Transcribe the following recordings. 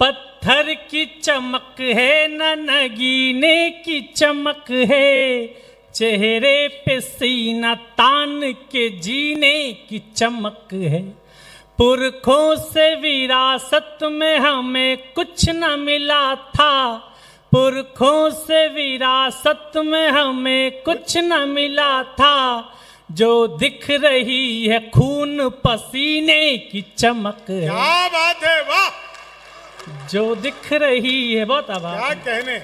पत्थर की चमक है न नगीने की चमक है, चेहरे पे सीना तान के जीने की चमक है। पुरखों से विरासत में हमें कुछ न मिला था, पुरखों से विरासत में हमें कुछ न मिला था, जो दिख रही है खून पसीने की चमक है। क्या बात है, वाह! जो दिख रही है, बहुत आभार, क्या कहने,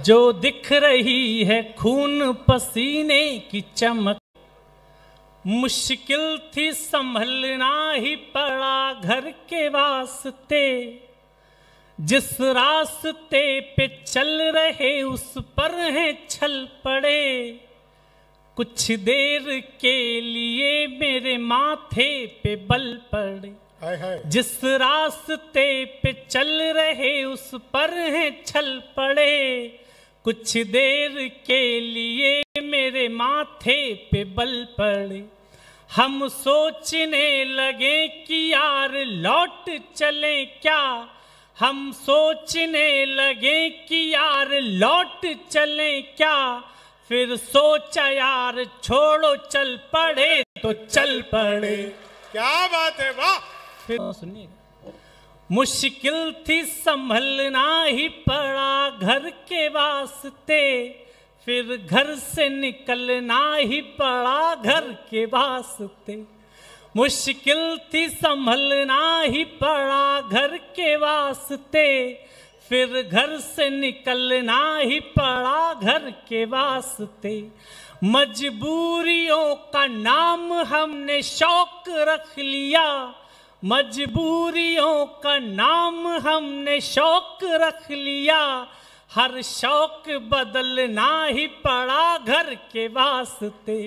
जो दिख रही है खून पसीने की चमक। मुश्किल थी संभलना ही पड़ा घर के वास्ते, जिस रास्ते पे चल रहे उस पर है छल पड़े। कुछ देर के लिए मेरे माथे पे बल पड़े, जिस रास्ते पे चल रहे उस पर है छल पड़े। कुछ देर के लिए मेरे माथे पे बल पड़े। हम सोचने लगे कि यार लौट चले क्या, हम सोचने लगे कि यार लौट चले क्या, फिर सोचा यार छोड़ो चल पड़े तो चल पड़े। क्या बात है, वाह! फिर सुनिएगा, मुश्किल थी संभलना ही पड़ा घर के वास्ते, फिर घर से निकलना ही पड़ा घर के वास्ते। मुश्किल थी संभलना ही पड़ा घर के वास्ते, फिर घर से निकलना ही पड़ा घर के वास्ते। मजबूरियों का नाम हमने शौक रख लिया, मजबूरियों का नाम हमने शौक रख लिया, हर शौक बदलना ही पड़ा घर के वास्ते।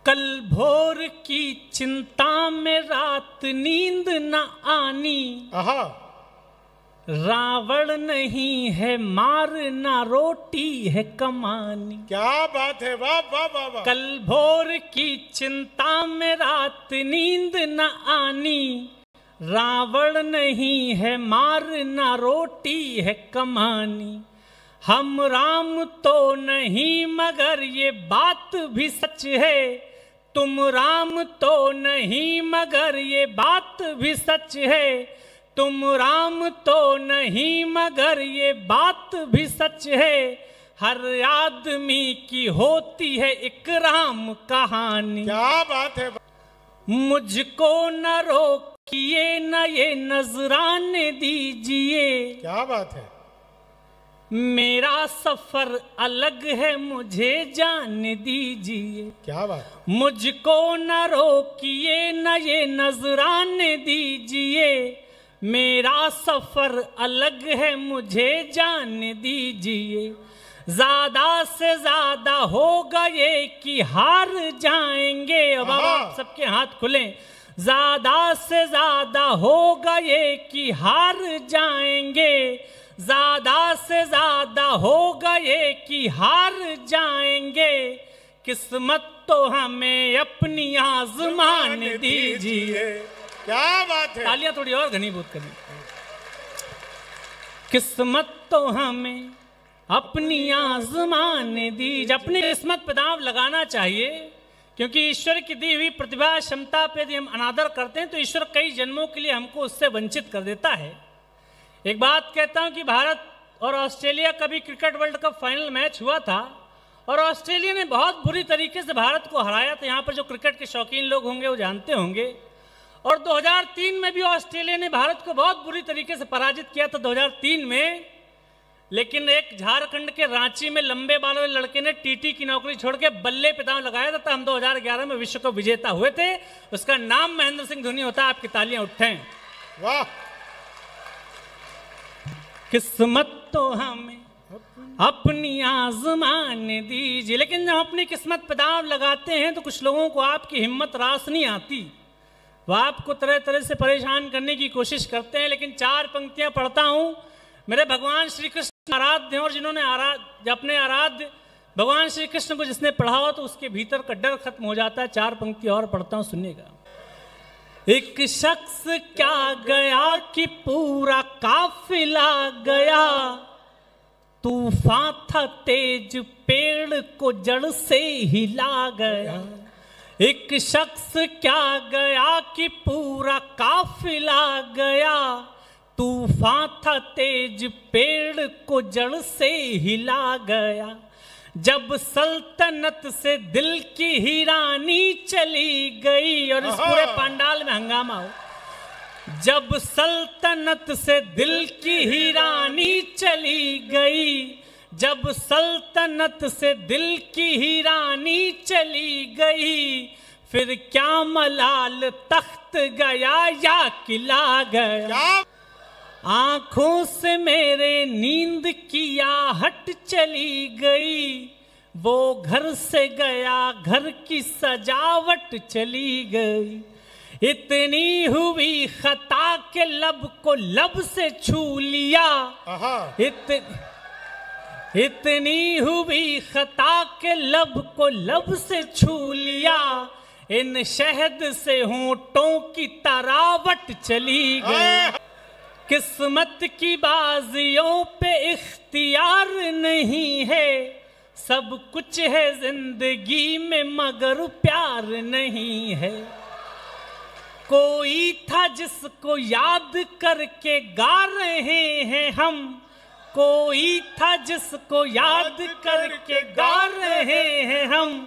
कल भोर की चिंता में रात नींद न आनी, रावण नहीं है मार ना रोटी है कमानी। क्या बात है, वाह वाह वाह वाह! कल भोर की चिंता में रात नींद न आनी, रावण नहीं है मार ना रोटी है कमानी। हम राम तो नहीं मगर ये बात भी सच है, तुम राम तो नहीं मगर ये बात भी सच है, तुम राम तो नहीं मगर ये बात भी सच है। हर आदमी की होती है एक राम कहानी। क्या बात है, मुझको न रोकिए न ये नजराने दीजिए, क्या बात है, मेरा सफर अलग है मुझे जाने दीजिए। क्या बात, मुझको न रोकिए न ये नजराने दीजिए, मेरा सफर अलग है मुझे जाने दीजिए। ज्यादा से ज्यादा होगा ये कि हार जाएंगे। अब आप सबके हाथ खुले। ज्यादा से ज्यादा होगा ये कि हार जाएंगे, ज्यादा से ज्यादा होगा ये कि हार जाएंगे। किस्मत तो हमें अपनी आजमान दीजिए। क्या बात है, तालियां थोड़ी और घनीभूत करिए। किस्मत तो हमें अपनी आजमान दीजिए। अपनी किस्मत पे दांव लगाना चाहिए, क्योंकि ईश्वर की दी हुई प्रतिभा क्षमता पे यदि हम अनादर करते हैं तो ईश्वर कई जन्मों के लिए हमको उससे वंचित कर देता है। एक बात कहता हूं कि भारत और ऑस्ट्रेलिया का भी cricket world cup final match हुआ था और ऑस्ट्रेलिया ने बहुत बुरी तरीके से भारत को हराया था। यहाँ पर जो क्रिकेट के शौकीन लोग होंगे वो जानते होंगे। और 2003 में भी ऑस्ट्रेलिया ने भारत को बहुत बुरी तरीके से पराजित किया था 2003 में। लेकिन एक झारखंड के रांची में लंबे बालों वाले लड़के ने टीटी की नौकरी छोड़ के बल्ले पे दांव लगाया था। हम 2011 में विश्व कप विजेता हुए थे। उसका नाम महेंद्र सिंह धोनी होता। आपकी तालियां उठाएं। वाह! किस्मत तो हमें अपनी आजमान दीजिए। लेकिन जब अपनी किस्मत पे दांव लगाते हैं तो कुछ लोगों को आपकी हिम्मत रास नहीं आती। वह आपको तरह तरह से परेशान करने की कोशिश करते हैं। लेकिन चार पंक्तियां पढ़ता हूं। मेरे भगवान श्री कृष्ण आराध्य हैं और जिन्होंने अपने आराध्य भगवान श्री कृष्ण को जिसने पढ़ा हो तो उसके भीतर का डर खत्म हो जाता है। चार पंक्ति और पढ़ता हूं, सुनिएगा। एक शख्स क्या गया कि पूरा काफिला गया, तूफान था तेज पेड़ को जड़ से हिला गया। एक शख्स क्या गया कि पूरा काफिला गया, तूफान था तेज पेड़ को जड़ से हिला गया। जब सल्तनत से दिल की ही रानी चली गई, और इस पूरे पंडाल में हंगामा हो। जब सल्तनत से दिल की ही रानी चली गई, जब सल्तनत से दिल की ही रानी चली गई, फिर क्या मलाल तख्त गया या किला गया। आंखों से मेरे नींद की आहट चली गई, वो घर से गया घर की सजावट चली गई। इतनी हुई खता के लब को लब से छू लिया, इतनी हुई खता के लब को लब से छू लिया। इन शहद से होंठों की तरावट चली गई। किस्मत की बाजियों पे इख्तियार नहीं है, सब कुछ है जिंदगी में मगर प्यार नहीं है। कोई था जिसको याद करके गा रहे हैं हम, कोई था जिसको याद करके गा रहे हैं हम।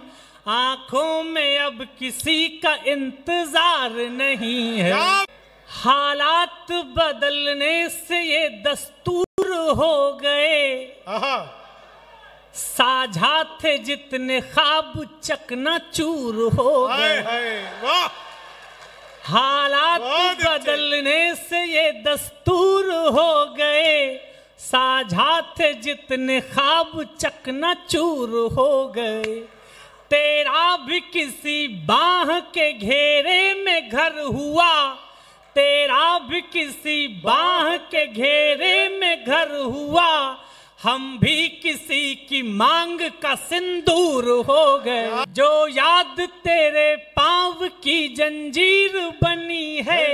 आंखों में अब किसी का इंतजार नहीं है। हालात बदलने से ये दस्तूर हो गए, साझा थे जितने ख्वाब चकनाचूर हो गए। हालात बदलने से ये दस्तूर हो गए, साझा थे जितने ख्वाब चकनाचूर हो गए। तेरा भी किसी बाह के घेरे में घर हुआ, तेरा भी किसी बाह के घेरे में घर हुआ। हम भी किसी की मांग का सिंदूर हो गए। जो याद तेरे पाँव की जंजीर बनी है,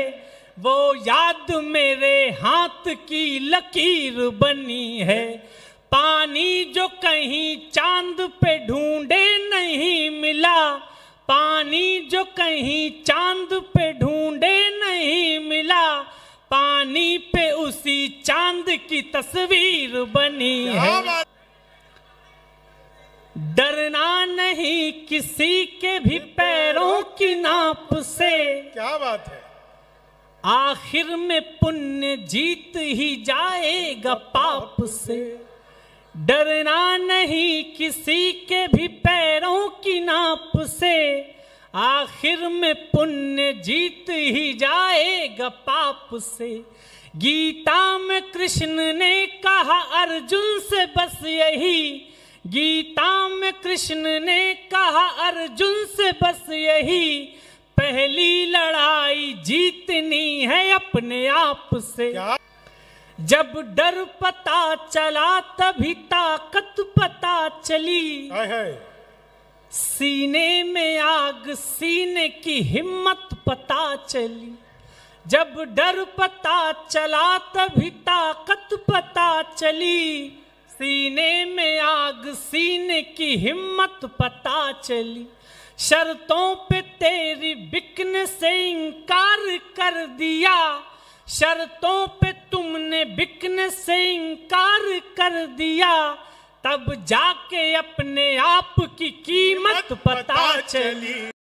वो याद मेरे हाथ की लकीर बनी है। पानी जो कहीं चांद पे ढूंढे नहीं मिला, पानी जो कहीं चांद पे ढूंढे नहीं मिला, पानी पे उसी चांद की तस्वीर बनी है। डरना नहीं किसी के भी पैरों की नाप से, क्या बात है। आखिर में पुण्य जीत ही जाएगा पाप से। डरना नहीं किसी के भी पैरों की नाप से, आखिर में पुण्य जीत ही जाएगा पाप से। गीता में कृष्ण ने कहा अर्जुन से बस यही, गीता में कृष्ण ने कहा अर्जुन से बस यही। पहली लड़ाई जीतनी है अपने आप से। जब डर पता चला तभी ताकत पता चली, सीने में आग सीने की हिम्मत पता चली। जब डर पता चला तभी ताकत पता चली, सीने में आग सीने की हिम्मत पता चली। शर्तों पे तेरी बिकने से इनकार कर दिया, शर्तों पे तुमने बिकने से इनकार कर दिया। तब जाके अपने आप की कीमत पता चली।